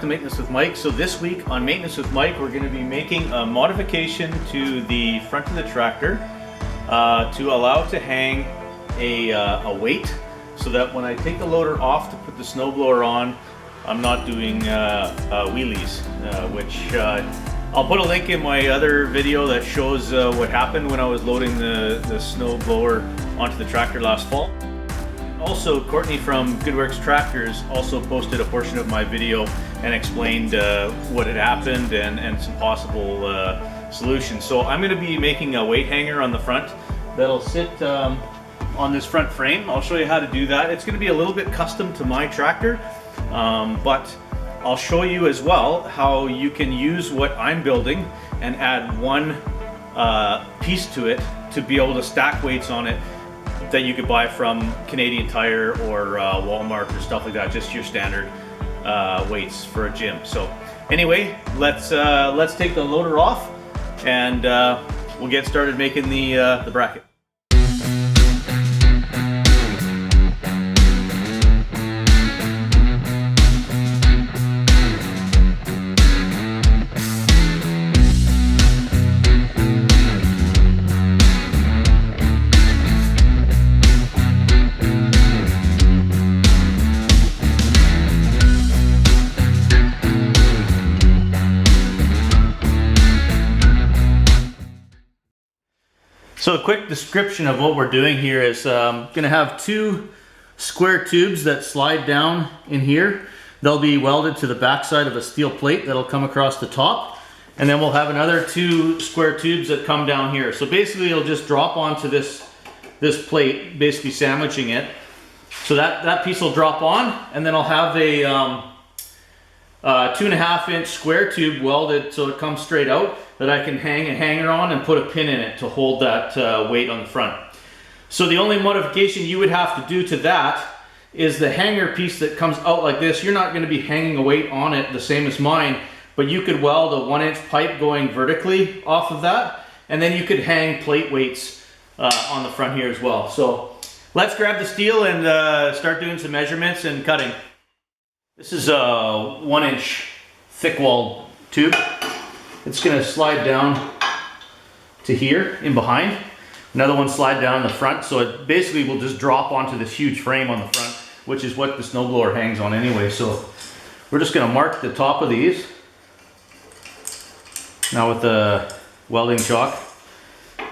to Maintenance with Mike. So this week on Maintenance with Mike, we're going to be making a modification to the front of the tractor to allow it to hang a weight, so that when I take the loader off to put the snowblower on, I'm not doing wheelies, which I'll put a link in my other video that shows what happened when I was loading the snowblower onto the tractor last fall. Also, Courtney from Goodworks Tractors also posted a portion of my video and explained what had happened and some possible solutions. So I'm going to be making a weight hanger on the front that'll sit on this front frame. I'll show you how to do that. It's going to be a little bit custom to my tractor, but I'll show you as well how you can use what I'm building and add one piece to it to be able to stack weights on it that you could buy from Canadian Tire or Walmart or stuff like that, just your standard weights for a gym. So anyway, let's take the loader off and we'll get started making the bracket. So a quick description of what we're doing here is going to have two square tubes that slide down in here. They'll be welded to the backside of a steel plate that'll come across the top. And then we'll have another two square tubes that come down here. So basically it'll just drop onto this plate, basically sandwiching it. So that piece will drop on, and then I'll have a 2.5 inch square tube welded so it comes straight out, that I can hang a hanger on and put a pin in it to hold that weight on the front. So the only modification you would have to do to that is the hanger piece that comes out like this. You're not going to be hanging a weight on it the same as mine, but you could weld a 1-inch pipe going vertically off of that, and then you could hang plate weights on the front here as well. So let's grab the steel and start doing some measurements and cutting. This is a 1-inch thick walled tube. It's going to slide down to here in behind. Another one slide down in the front, so it basically will just drop onto this huge frame on the front, which is what the snowblower hangs on anyway. So we're just going to mark the top of these now with the welding chalk.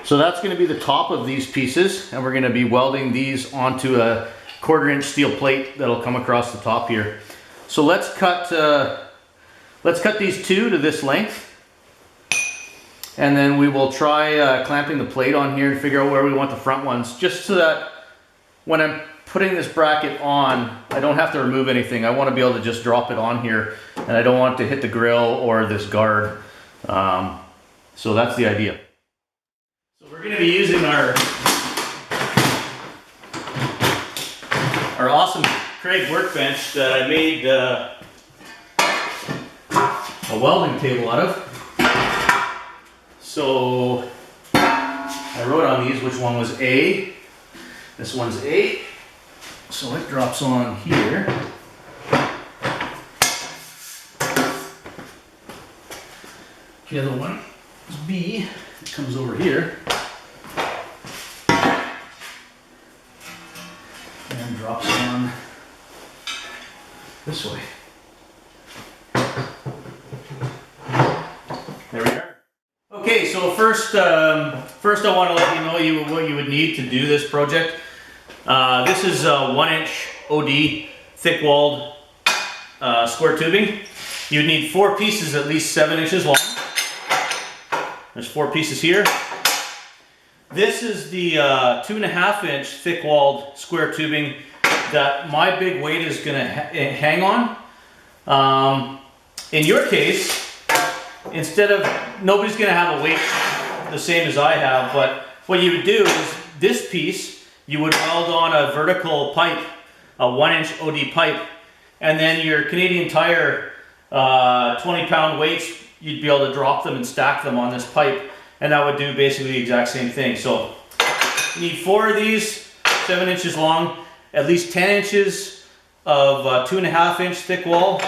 So that's going to be the top of these pieces, and we're going to be welding these onto a 1/4 inch steel plate that'll come across the top here. So let's cut these two to this length, and then we will try clamping the plate on here and figure out where we want the front ones, just so that when I'm putting this bracket on, I don't have to remove anything. I want to be able to just drop it on here, and I don't want it to hit the grill or this guard. So that's the idea. So we're going to be using our awesome Craig workbench that I made a welding table out of. So I wrote on these which one was A. This one's A. So it drops on here. The other one is B. It comes over here and drops on this way. There we are. Okay, so first I want to let you know what you would need to do this project. This is 1-inch OD thick walled square tubing. You would need 4 pieces at least 7 inches long. There's 4 pieces here. This is the 2.5 inch thick walled square tubing that my big weight is going to hang on. In your case, instead of, nobody's going to have a weight the same as I have, but what you would do is this piece, you would weld on a vertical pipe, a 1-inch OD pipe, and then your Canadian Tire 20-pound weights, you'd be able to drop them and stack them on this pipe, and that would do basically the exact same thing. So you need 4 of these, 7 inches long, at least 10 inches of 2.5 inch thick wall,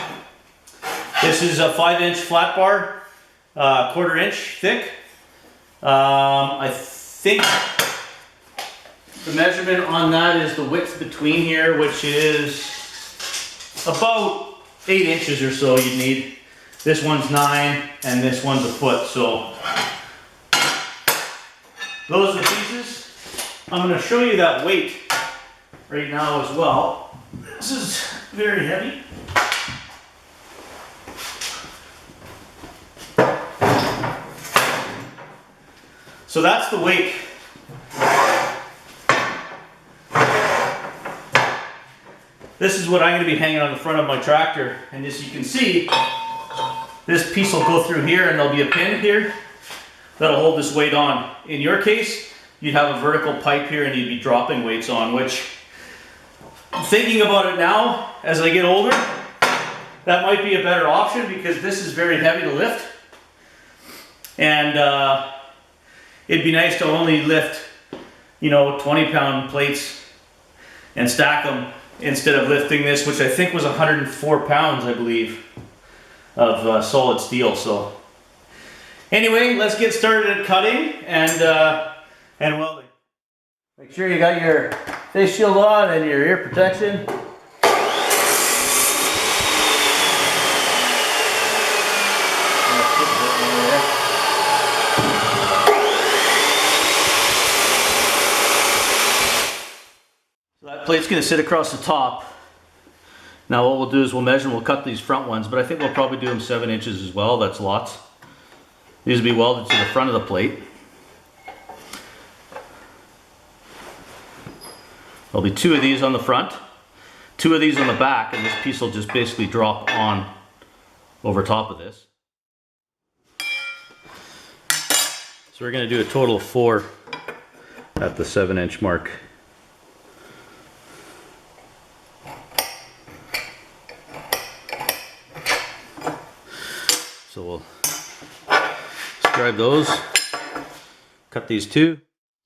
This is a 5-inch flat bar, 1/4 inch thick. I think the measurement on that is the width between here, which is about 8 inches or so you'd need. This one's 9 and this one's a foot, so those are the pieces. I'm going to show you that weight right now as well. This is very heavy. So that's the weight. This is what I'm going to be hanging on the front of my tractor, and as you can see, this piece will go through here and there'll be a pin here that'll hold this weight on. In your case, you'd have a vertical pipe here and you'd be dropping weights on, which, thinking about it now, as I get older, that might be a better option because this is very heavy to lift. And it'd be nice to only lift, 20-pound plates and stack them instead of lifting this, which I think was 104 pounds, I believe, of solid steel. So anyway, let's get started at cutting and welding. Make sure you got your face shield on and your ear protection. So that plate's going to sit across the top. Now what we'll do is we'll measure and we'll cut these front ones, but I think we'll probably do them 7 inches as well. That's lots. These will be welded to the front of the plate. There'll be 2 of these on the front, 2 of these on the back, and this piece will just basically drop on over top of this. So we're going to do a total of 4 at the 7-inch mark. So we'll scribe those, cut these 2.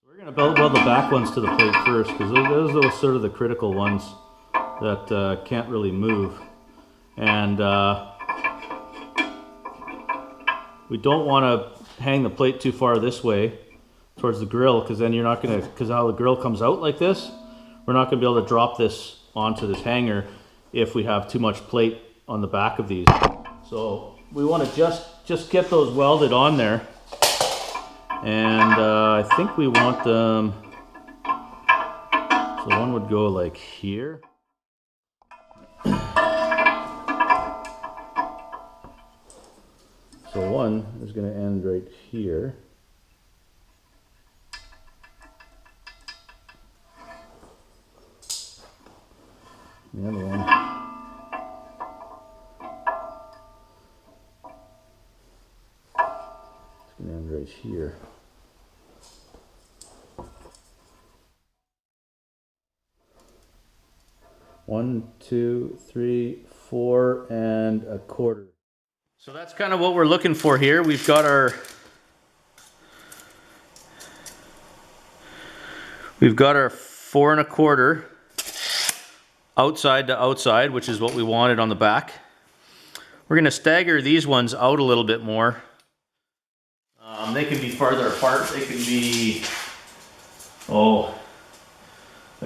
We're going to weld the back ones to the plate first because those are sort of the critical ones that can't really move. And we don't want to hang the plate too far this way towards the grill because then you're not going to, because how the grill comes out like this, we're not going to be able to drop this onto this hanger if we have too much plate on the back of these. So we want to just get those welded on there, and I think we want them, so one would go like here. So one is going to end right here. The other one and right here. One, 2, 3, 4 and a quarter. So that's kind of what we're looking for here. We've got our 4 1/4 outside to outside, which is what we wanted on the back. We're going to stagger these ones out a little bit more. They can be farther apart. They can be, a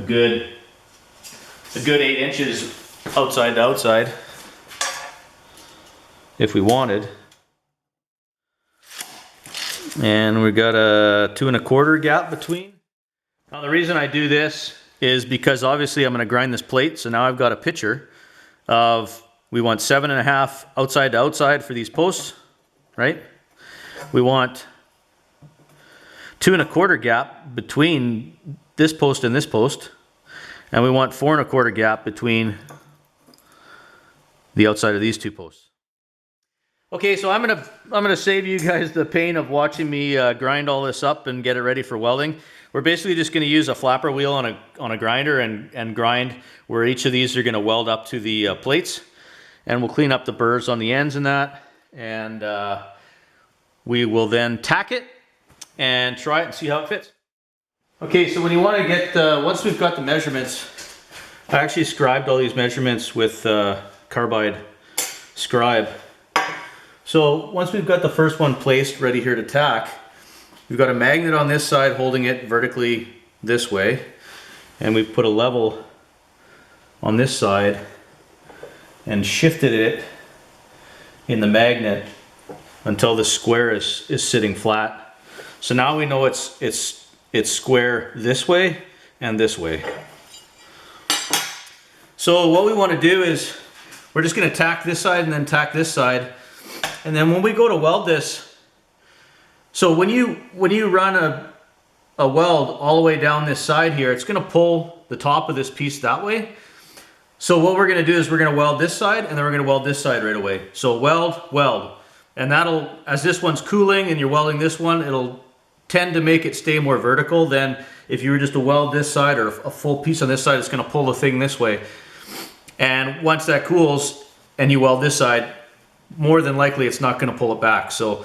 good 8 inches outside to outside, if we wanted. And we've got a 2 1/4 gap between. Now the reason I do this is because obviously I'm going to grind this plate. So now I've got a picture of, we want 7 1/2 outside to outside for these posts, right? We want 2 1/4 gap between this post and this post, and we want 4 1/4 gap between the outside of these 2 posts. Okay, so I'm gonna save you guys the pain of watching me grind all this up and get it ready for welding. We're basically just gonna use a flapper wheel on a grinder and grind where each of these are gonna weld up to the plates, and we'll clean up the burrs on the ends and that, and we will then tack it and try it and see how it fits. Okay, so when you want to get, once we've got the measurements, I actually scribed all these measurements with carbide scribe, So once we've got the first one placed, ready here to tack, we've got a magnet on this side holding it vertically this way, and we've put a level on this side and shifted it in the magnet until the square is sitting flat. So now we know it's square this way and this way. So what we want to do is we're just going to tack this side and then tack this side, and then when we go to weld this, so when you run a weld all the way down this side here, it's going to pull the top of this piece that way. So what we're going to do is we're going to weld this side and then we're going to weld this side right away. So weld, weld. And that'll, as this one's cooling and you're welding this one, it'll tend to make it stay more vertical than if you were just to weld this side or a full piece on this side. It's going to pull the thing this way. And once that cools and you weld this side, more than likely it's not going to pull it back. So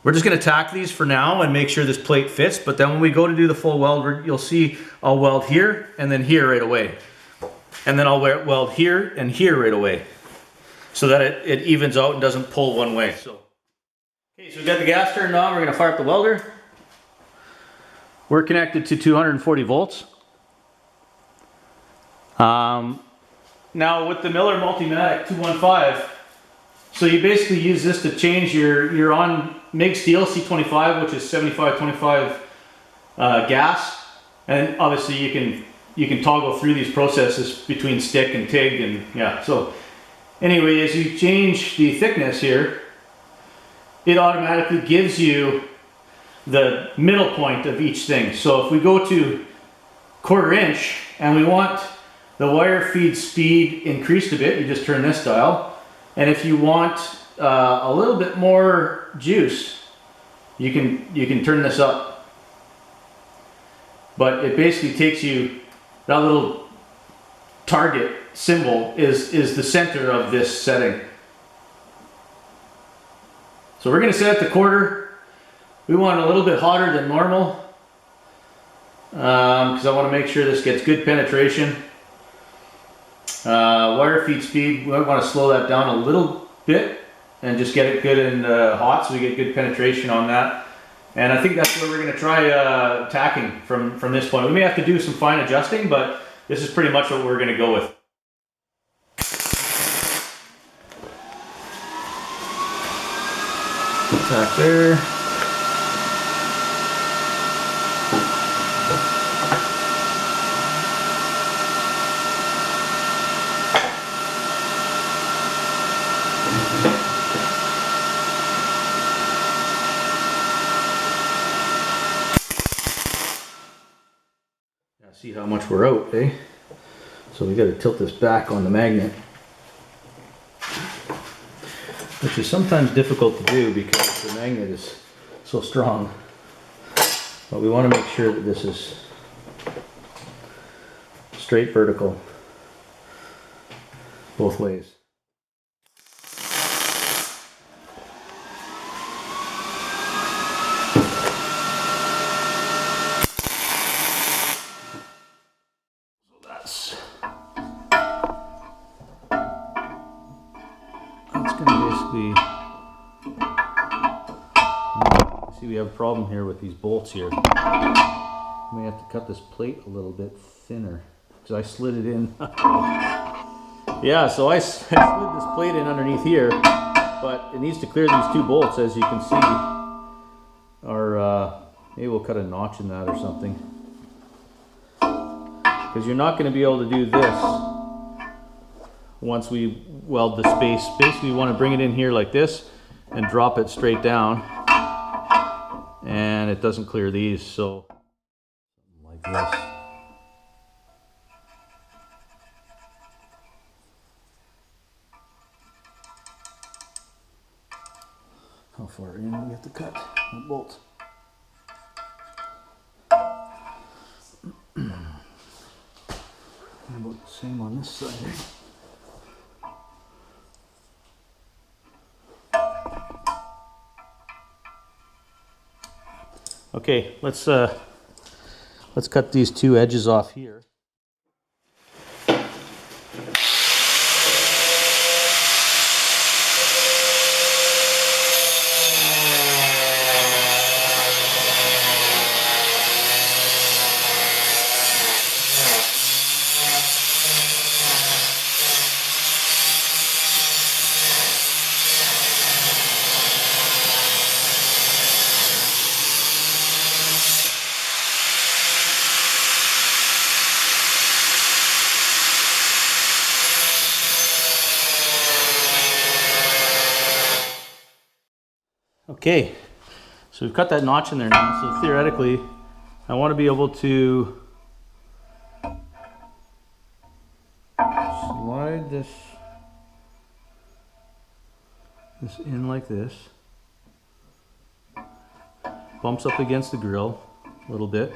we're just going to tack these for now and make sure this plate fits. But then when we go to do the full weld, you'll see I'll weld here and then here right away. And then I'll weld here and here right away, so that it evens out and doesn't pull one way. So, okay, so we've got the gas turned on. We're going to fire up the welder. We're connected to 240 volts. Now with the Miller Multimatic 215, so you basically use this to change your on MIG steel C25, which is 75-25 gas, and obviously you can toggle through these processes between stick and TIG, and yeah. So anyway, as you change the thickness here, it automatically gives you the middle point of each thing. So if we go to 1/4 inch and we want the wire feed speed increased a bit, you just turn this dial. And if you want a little bit more juice, you can turn this up. But it basically takes you, that little target symbol is the center of this setting. So we're going to set it to 1/4. We want it a little bit hotter than normal because I want to make sure this gets good penetration. Wire feed speed, we want to slow that down a little bit and just get it good and hot so we get good penetration on that. And I think that's where we're going to try tacking from this point. We may have to do some fine adjusting, but this is pretty much what we're going to go with. Tack there. See how much we're out, eh? So we got to tilt this back on the magnet, which is sometimes difficult to do because the magnet is so strong. But we want to make sure that this is straight vertical both ways. See, we have a problem here with these bolts here. We may have to cut this plate a little bit thinner because I slid it in. Yeah, so I slid this plate in underneath here, but it needs to clear these two bolts, as you can see. Or maybe we'll cut a notch in that or something, because you're not going to be able to do this once we weld the space. Basically, we want to bring it in here like this and drop it straight down, and it doesn't clear these, so like this. How far in do we have to cut the bolt? About the same on this side. Okay, let's cut these two edges off here. Okay, so we've cut that notch in there now, so theoretically I want to be able to slide this in like this. Bumps up against the grill a little bit,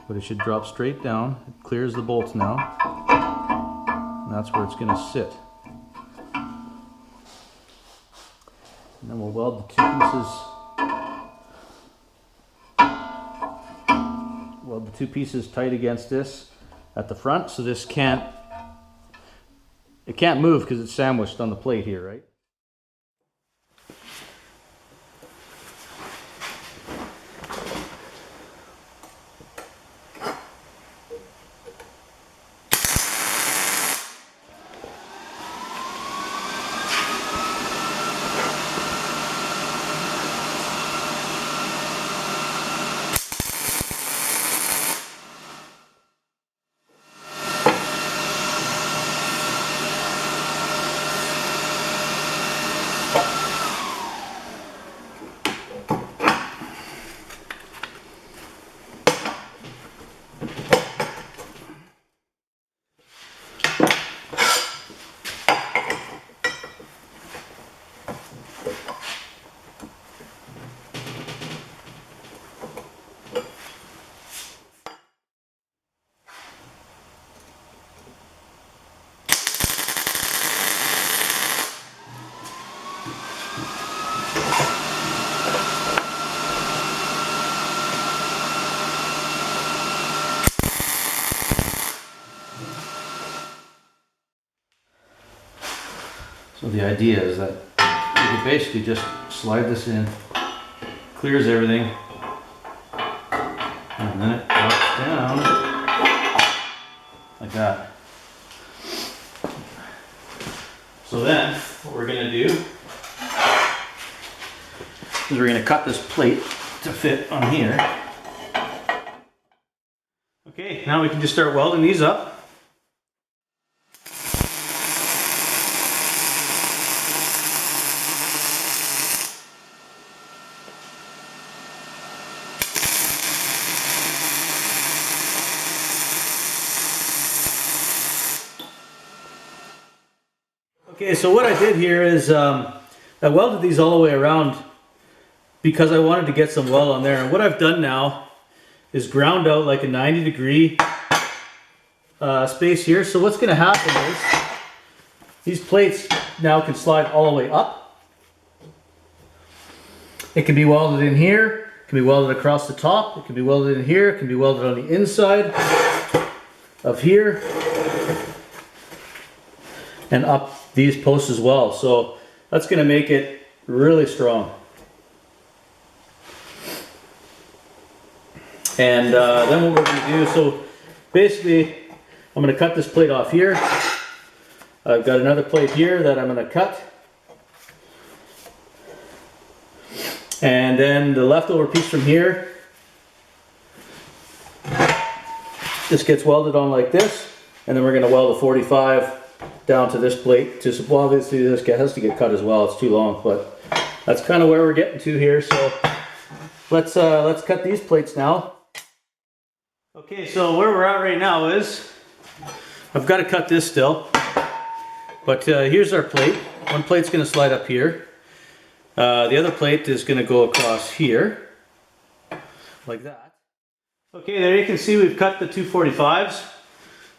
but it should drop straight down. It clears the bolts now, and that's where it's going to sit. And then we'll weld the two pieces tight against this at the front, so this can't move because it's sandwiched on the plate here, right? So the idea is that you can basically just slide this in, clears everything, and then it drops down like that. So then what we're going to do is we're going to cut this plate to fit on here. Okay, now we can just start welding these up. Okay, so what I did here is I welded these all the way around because I wanted to get some weld on there. And what I've done now is ground out like a 90-degree space here. So what's going to happen is these plates now can slide all the way up. It can be welded in here, it can be welded across the top, it can be welded in here, it can be welded on the inside of here and up these posts as well. So that's going to make it really strong. And then what we're going to do, so basically I'm going to cut this plate off here. I've got another plate here that I'm going to cut. And then the leftover piece from here, this gets welded on like this. And then we're going to weld a 45 down to this plate. Well, obviously this has to get cut as well. It's too long, but that's kind of where we're getting to here. So let's cut these plates now. Okay, so where we're at right now is I've got to cut this still, but here's our plate. One plate's going to slide up here. The other plate is going to go across here like that. Okay, there you can see we've cut the 245s.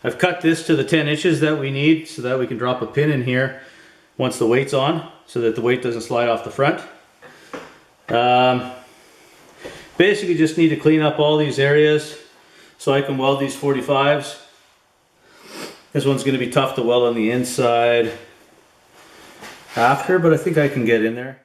I've cut this to the 10 inches that we need so that we can drop a pin in here once the weight's on, so that the weight doesn't slide off the front. Basically just need to clean up all these areas so I can weld these 45s. This one's going to be tough to weld on the inside after, but I think I can get in there.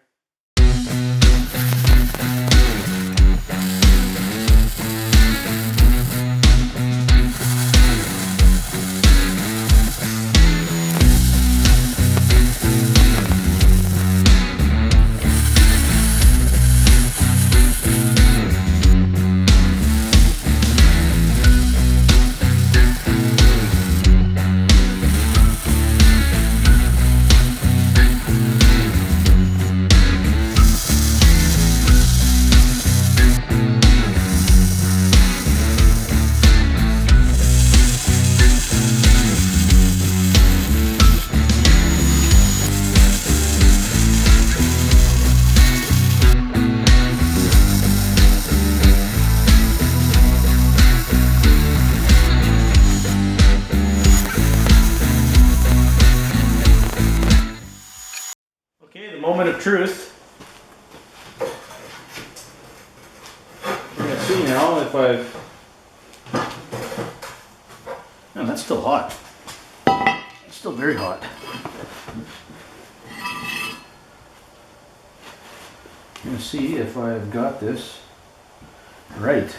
truth. We're gonna see now if I've... No, that's still hot. It's still very hot. I'm gonna see if I've got this right.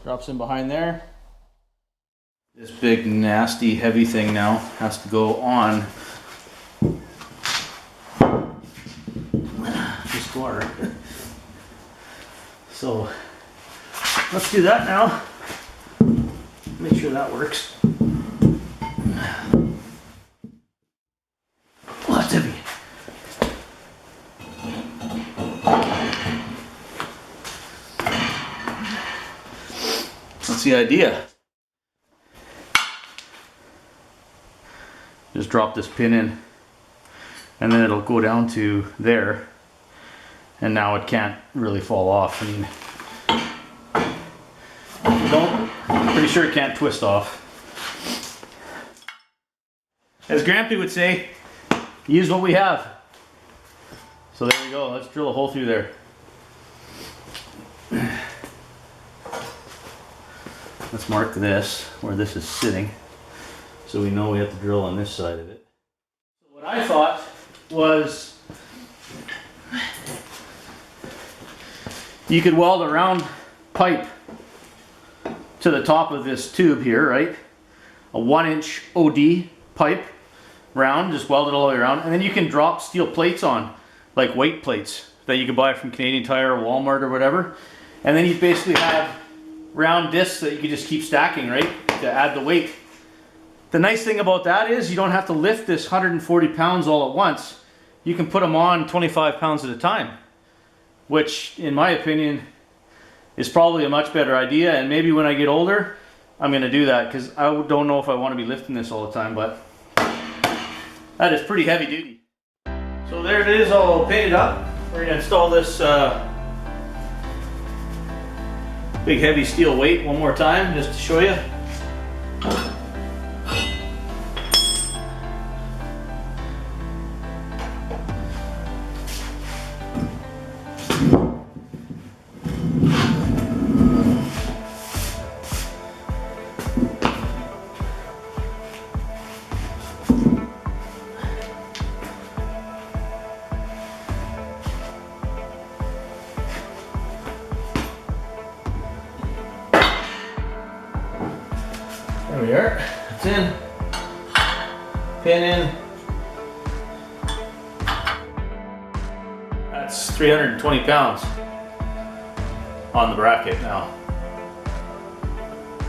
Drops in behind there. This big nasty heavy thing now has to go on this water. So let's do that now. Make sure that works. Oh, that's heavy. That's the idea. Just drop this pin in and then it'll go down to there, and now it can't really fall off. I mean, I'm pretty sure it can't twist off. As Grampy would say, use what we have. So there we go, let's drill a hole through there. Let's mark this where this is sitting, so we know we have to drill on this side of it. What I thought was you could weld a round pipe to the top of this tube here, right? A 1-inch OD pipe, round, just weld it all the way around, and then you can drop steel plates on, like weight plates that you can buy from Canadian Tire or Walmart or whatever, and then you basically have round discs that you can just keep stacking, right, to add the weight. The nice thing about that is you don't have to lift this 140 pounds all at once. You can put them on 25 pounds at a time, which in my opinion is probably a much better idea. And maybe when I get older, I'm going to do that, because I don't know if I want to be lifting this all the time, but that is pretty heavy duty. So there it is, all painted up. We're going to install this big heavy steel weight one more time just to show you. There we are, it's in, pin in. That's 320 pounds on the bracket now,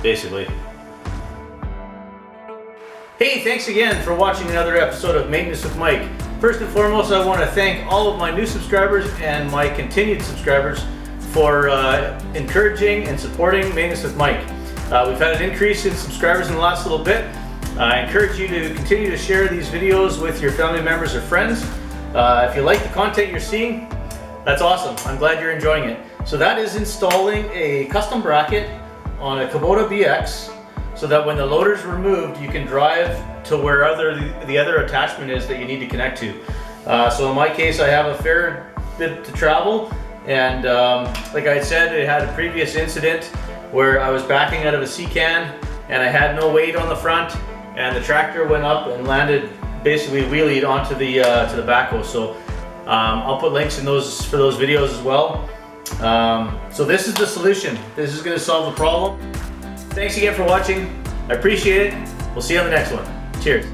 basically. Hey, thanks again for watching another episode of Maintenance with Mike. First and foremost, I want to thank all of my new subscribers and my continued subscribers for encouraging and supporting Maintenance with Mike. We've had an increase in subscribers in the last little bit. I encourage you to continue to share these videos with your family members or friends. If you like the content you're seeing, that's awesome. I'm glad you're enjoying it. So that is installing a custom bracket on a Kubota BX, so that when the loader's removed, you can drive to where the other attachment is that you need to connect to. So in my case, I have a fair bit to travel, and like I said, I had a previous incident where I was backing out of a sea can and I had no weight on the front, and the tractor went up and landed, basically wheelied onto the to the backhoe. So I'll put links in those for those videos as well. So this is the solution. This is going to solve the problem. Thanks again for watching. I appreciate it. We'll see you on the next one. Cheers.